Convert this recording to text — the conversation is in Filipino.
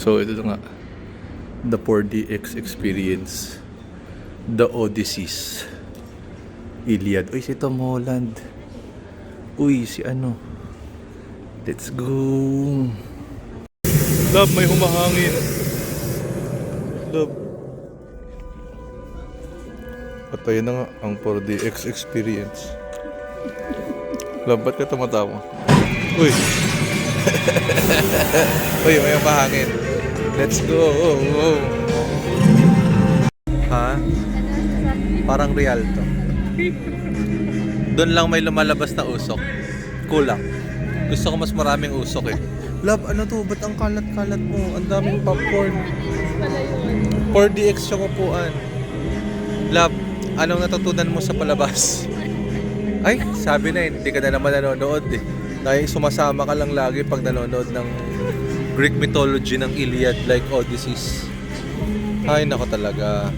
So ito na nga, the 4DX experience, the Odysseys, Iliad. Uy, si Tom Holland. Uy, si ano. Let's go. Love, may humahangin. Love. At ayun na nga, ang 4DX experience. Love, ba't ka tumatawa? Uy. Uy, may humahangin. Let's go. Ha? Parang real to. Doon lang may lumalabas na usok. Kulang. Gusto ko mas maraming usok eh. Love, ano to? Ba't ang kalat-kalat mo? Ang daming popcorn. 4DX yung upuan. Love, anong natutunan mo sa palabas? Ay, sabi na hindi ka na naman nanonood eh. Dahil sumasama ka lang lagi pag nanonood ng Greek mythology ng Iliad like Odysseys. Ay, nako talaga.